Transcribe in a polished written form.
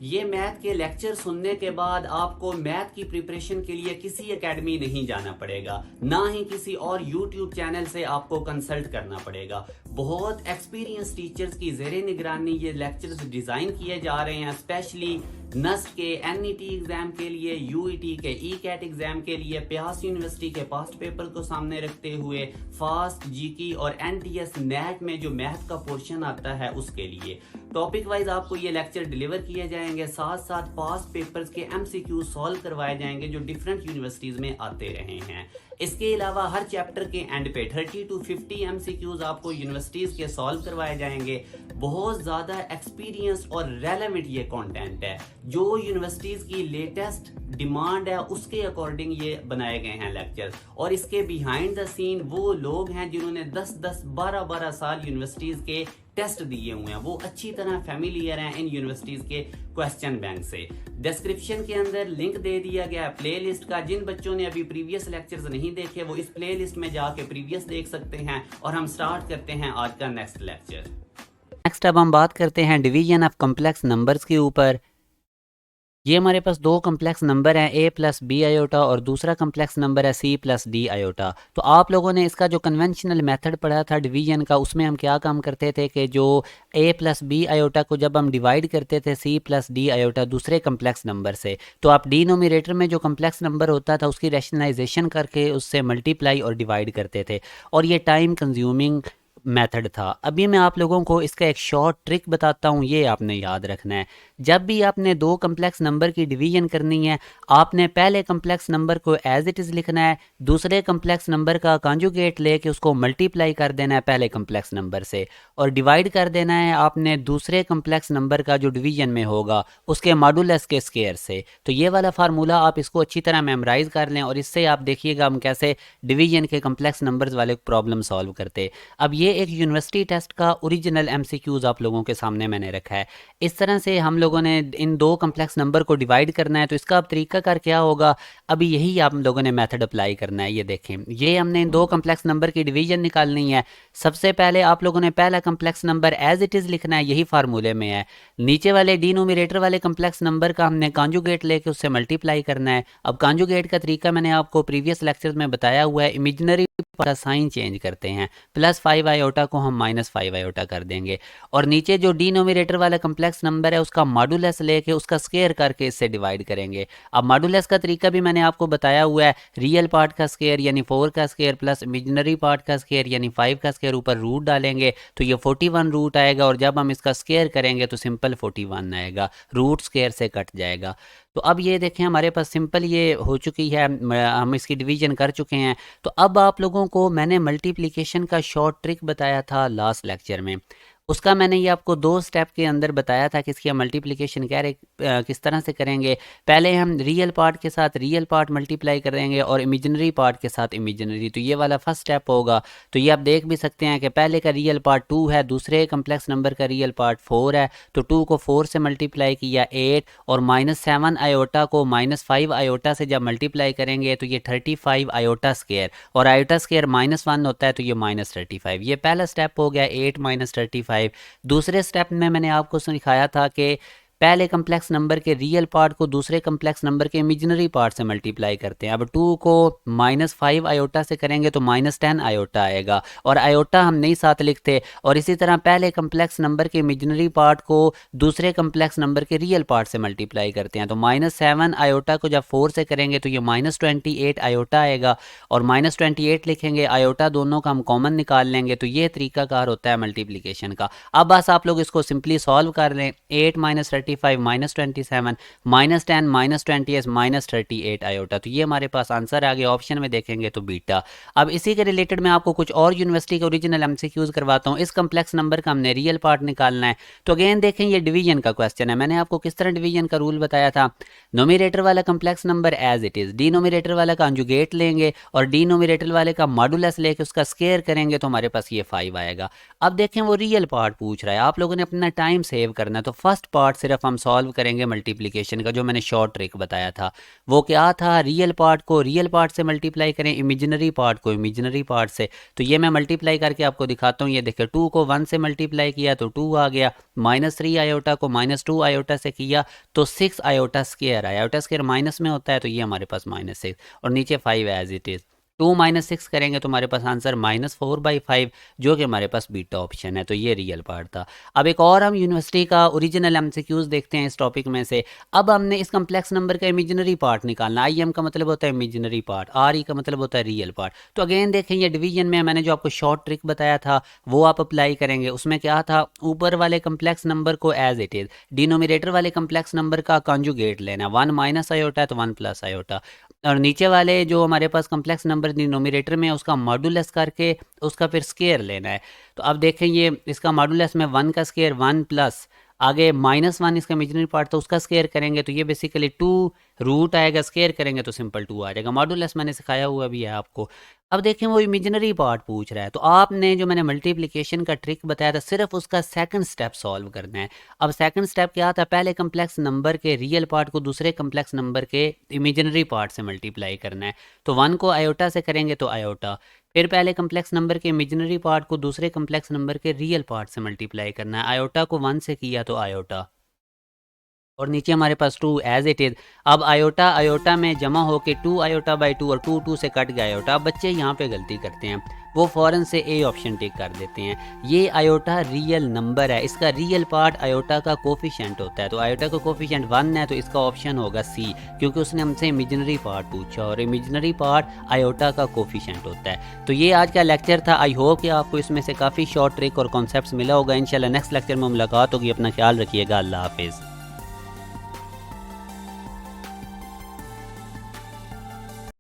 ये मैथ के लेक्चर सुनने के बाद आपको मैथ की प्रिपरेशन के लिए किसी एकेडमी नहीं जाना पड़ेगा, ना ही किसी और यूट्यूब चैनल से आपको कंसल्ट करना पड़ेगा। बहुत एक्सपीरियंस टीचर्स की ज़ेरे निगरानी ये लेक्चर्स डिज़ाइन किए जा रहे हैं, स्पेशली नस्ट के एनईटी एग्जाम के लिए, यूईटी के ई-कैट एग्जाम के लिए, प्यास यूनिवर्सिटी के पास्ट पेपर को सामने रखते हुए, फास्ट जीकी और एनटीएस नेट में जो मैथ का पोर्शन आता है उसके लिए टॉपिक वाइज आपको ये लेक्चर डिलीवर किए जाएंगे। साथ साथ पास्ट पेपर्स के एमसीक्यू सॉल्व करवाए जाएंगे जो डिफरेंट यूनिवर्सिटीज में आते रहे हैं। इसके अलावा हर चैप्टर के एंड पे 30 to 50 एमसीक्यूज आपको यूनिवर्सिटीज के सॉल्व करवाए जाएंगे। बहुत ज़्यादा एक्सपीरियंस और रेलेवेंट ये कंटेंट है, जो यूनिवर्सिटीज की लेटेस्ट डिमांड है उसके अकॉर्डिंग ये बनाए गए हैं लेक्चर। और इसके बिहाइंड द सीन वो लोग हैं जिन्होंने 10-10, 12-12 साल यूनिवर्सिटीज के टेस्ट दिए हुए हैं, वो अच्छी तरह फैमिलियर हैं इन यूनिवर्सिटीज के क्वेश्चन बैंक से। डिस्क्रिप्शन के अंदर लिंक दे दिया गया है प्लेलिस्ट का। जिन बच्चों ने अभी प्रीवियस लेक्चर्स नहीं देखे वो इस प्लेलिस्ट में जाके प्रीवियस देख सकते हैं। और हम स्टार्ट करते हैं आज का नेक्स्ट लेक्चर। नेक्स्ट अब हम बात करते हैं डिवीजन ऑफ कम्प्लेक्स नंबर्स के ऊपर। ये हमारे पास दो कम्प्लेक्स नंबर हैं, a प्लस बी आयोटा और दूसरा कम्प्लेक्स नंबर है c प्लस डी आयोटा। तो आप लोगों ने इसका जो कन्वेंशनल मेथड पढ़ा था डिवीजन का, उसमें हम क्या काम करते थे कि जो a प्लस बी आयोटा को जब हम डिवाइड करते थे c प्लस डी आयोटा दूसरे कम्प्लेक्स नंबर से, तो आप डिनोमिनेटर में जो कम्प्लेक्स नंबर होता था उसकी रैशनलाइजेशन करके उससे मल्टीप्लाई और डिवाइड करते थे, और ये टाइम कंज्यूमिंग मेथड था। अभी मैं आप लोगों को इसका एक शॉर्ट ट्रिक बताता हूँ, ये आपने याद रखना है। जब भी आपने दो कम्प्लेक्स नंबर की डिवीजन करनी है, आपने पहले कम्प्लेक्स नंबर को एज इट इज़ लिखना है, दूसरे कम्प्लेक्स नंबर का कॉन्जुगेट लेके उसको मल्टीप्लाई कर देना है पहले कम्प्लेक्स नंबर से, और डिवाइड कर देना है आपने दूसरे कम्प्लेक्स नंबर का जो डिवीजन में होगा उसके मॉडुलस के स्क्वायर से। तो ये वाला फार्मूला आप इसको अच्छी तरह मेमोराइज कर लें, और इससे आप देखिएगा हम कैसे डिवीजन के कम्प्लेक्स नंबर्स वाले प्रॉब्लम सॉल्व करते। अब ये एक यूनिवर्सिटी टेस्ट का ओरिजिनल एमसीक्यूज आप लोगों के सामने मैंने रखा है। इस तरह से हम लोगों ने इन दो कम्प्लेक्स नंबर को डिवाइड करना है। तो इसका अब तरीकाकार क्या होगा, अभी यही आप लोगों ने मेथड अप्लाई करना है। ये देखें, ये हमने इन दो कम्प्लेक्स नंबर की डिवीजन निकालनी है। सबसे पहले आप लोगों ने पहला complex number as it is लिखना है, यही फार्मूले में है। नीचे वाले डिनोमिनेटर वाले कम्प्लेक्स नंबर का हमने कॉन्जुगेट लेके उससे मल्टीप्लाई करना है। अब कॉन्जुगेट का तरीका मैंने आपको प्रीवियस लेक्चर में बताया हुआ है। इमेजिनरी का साइन चेंज करते हैं, +5 आयोटा को हम -5 आयोटा कर देंगे, और नीचे जो डिनोमिनेटर वाला कम्प्लेक्स नंबर है उसका मॉडुलस लेके उसका स्क्वायर करके इससे डिवाइड करेंगे। अब मॉडुलस का तरीका भी मैंने आपको बताया हुआ है, रियल पार्ट का स्क्वायर यानी 4 का स्क्वायर प्लस इमेजिनरी पार्ट का स्क्वायर यानी 5 का स्क्वायर, ऊपर रूट डालेंगे तो ये 41 रूट आएगा, और जब हम इसका स्क्वायर करेंगे तो सिंपल 41 आएगा, रूट स्क्वायर से कट जाएगा। तो अब ये देखें हमारे पास सिंपल ये हो चुकी है, हम इसकी डिवीजन कर चुके हैं। तो अब आप लोगों को मैंने मल्टीप्लिकेशन का शॉर्ट ट्रिक बताया था लास्ट लेक्चर में, उसका मैंने ये आपको 2 स्टेप के अंदर बताया था कि इसकी हम मल्टीप्लिकेशन किस तरह से करेंगे। पहले हम रियल पार्ट के साथ रियल पार्ट मल्टीप्लाई करेंगे और इमेजिनरी पार्ट के साथ इमेजिनरी, तो ये वाला फर्स्ट स्टेप होगा। तो ये आप देख भी सकते हैं कि पहले का रियल पार्ट 2 है, दूसरे कम्प्लेक्स नंबर का रियल पार्ट 4 है, तो 2 को 4 से मल्टीप्लाई किया 8, और -7 आयोटा को -5 आयोटा से जब मल्टीप्लाई करेंगे तो ये 35 आयोटा स्क्वायर, और आयोटा स्क्वायर -1 होता है तो ये -35। ये पहला स्टेप हो गया 8 - 35। दूसरे स्टेप में मैंने आपको सिखाया था कि पहले कम्प्लेक्स नंबर के रियल पार्ट को दूसरे कम्प्लेक्स नंबर के इमेजिनरी पार्ट से मल्टीप्लाई करते हैं। अब 2 को -5 आयोटा से करेंगे तो -10 आयोटा आएगा, और आयोटा हम नहीं साथ लिखते। और इसी तरह पहले कम्प्लेक्स नंबर के इमेजिनरी पार्ट को दूसरे कम्प्लेक्स नंबर के रियल पार्ट से मल्टीप्लाई करते हैं, तो -7 आयोटा को जब 4 से करेंगे तो ये -28 आयोटा आएगा, और -28 लिखेंगे, आयोटा दोनों का हम कॉमन निकाल लेंगे। तो ये तरीकाकार होता है मल्टीप्लिकेशन का। अब बस आप लोग इसको सिंपली सॉल्व कर लें, 8 - 35 -27 -10 -28 -38 आयोटा, तो ये हमारे पास आंसर आ गया। ऑप्शन में देखेंगे तो बीटा। अब इसी के रिलेटेड मैं आपको कुछ और यूनिवर्सिटी के ओरिजिनल एमसीक्यूज करवाता हूँ। इस कम्प्लेक्स नंबर का हमने रियल पार्ट निकालना है। तो अगेन देखें, ये डिवीजन का क्वेश्चन है। मैंने आपको किस तरह डिवीजन का रूल बताया था, नोमिनेटर वाला complex number as it is, denominator वाला कॉन्जुगेट लेंगे और डिनोमिनेटर वाले का मॉडुलस लेके उसका स्क्वायर करेंगे तो हमारे पास ये 5 आएगा। अब देखें वो रियल पार्ट पूछ रहा है, आप लोगों ने अपना टाइम सेव करना है, तो फर्स्ट पार्ट सिर्फ सिर्फ हम सॉल्व करेंगे मल्टीप्लिकेशन का, जो मैंने शॉर्ट ट्रिक बताया था। वो क्या था, रियल पार्ट को रियल पार्ट से मल्टीप्लाई करें, इमेजिनरी पार्ट को इमेजिनरी पार्ट से। तो ये मैं मल्टीप्लाई करके आपको दिखाता हूँ। ये देखिए 2 को 1 से मल्टीप्लाई किया तो 2 आ गया, -3 आयोटा को -2 आयोटा से किया तो 6 आयोटा स्क्वायर आया। आयोटा स्क्वायर माइनस में होता है तो ये हमारे पास -6 और नीचे 5 एज इट इज़। 2 - 6 करेंगे तो हमारे पास आंसर -4/5, जो कि हमारे पास बीटा ऑप्शन है। तो ये रियल पार्ट था। अब एक और हम यूनिवर्सिटी का ओरिजिनल एमसीक्यूज देखते हैं इस टॉपिक में से। अब हमने इस कम्प्लेक्स नंबर का इमेजिनरी पार्ट निकालना। IM का मतलब होता है इमेजिनरी पार्ट, RE का मतलब होता है रियल पार्ट। तो अगेन देखें, ये डिवीजन में मैंने जो आपको शॉर्ट ट्रिक बताया था वो आप अप्लाई करेंगे। उसमें क्या था, ऊपर वाले कम्प्लेक्स नंबर को एज इट इज़, डिनोमिनेटर वाले कम्प्लेक्स नंबर का कॉन्जुगेट लेना, 1 माइनस आयोटा है तो 1 प्लस आयोटा, और नीचे वाले जो हमारे पास कम्प्लेक्स नंबर डिनोमिनेटर में उसका मॉडुलस करके उसका फिर स्केयर लेना है। तो अब देखें, ये इसका मॉडुलस में 1 का स्केयर 1 प्लस आगे -1 इसका इमेजिनरी पार्ट, तो उसका स्केयर करेंगे तो ये बेसिकली 2 रूट आएगा, स्केयर करेंगे तो सिंपल 2 आ जाएगा। मॉडुलस मैंने सिखाया हुआ भी है आपको। अब देखें वो इमेजिनरी पार्ट पूछ रहा है, तो आपने जो मैंने मल्टीप्लिकेशन का ट्रिक बताया था सिर्फ उसका सेकंड स्टेप सॉल्व करना है। अब सेकंड स्टेप क्या था, पहले कम्प्लेक्स नंबर के रियल पार्ट को दूसरे कम्प्लेक्स नंबर के इमेजिनरी पार्ट से मल्टीप्लाई करना है। तो 1 को आयोटा से करेंगे तो आयोटा, फिर पहले कम्प्लेक्स नंबर के इमेजिनरी पार्ट को दूसरे कम्प्लेक्स नंबर के रियल पार्ट से मल्टीप्लाई करना है। आयोटा को 1 से किया तो आयोटा, और नीचे हमारे पास 2 एज इट इज़। अब आयोटा आयोटा में जमा होके 2 आयोटा बाई 2 और 2 2 से कट गया आयोटा। अब बच्चे यहाँ पे गलती करते हैं, वो फ़ौरन से ए ऑप्शन टिक कर देते हैं। ये आयोटा रियल नंबर है, इसका रियल पार्ट आयोटा का कोफिशिएंट होता है। तो आयोटा का कोफिशिएंट 1 है तो इसका ऑप्शन होगा सी, क्योंकि उसने हमसे इमेजिनरी पार्ट पूछा और इमेजिनरी पार्ट आयोटा का कोफिशिएंट होता है। तो ये आज का लेक्चर था। आई होप कि आपको इसमें से काफ़ी शॉर्ट ट्रिक और कॉन्सेप्ट्स मिला होगा। इंशाल्लाह नेक्स्ट लेक्चर में मुलाकात होगी। अपना ख्याल रखिएगा। अल्लाह हाफिज़।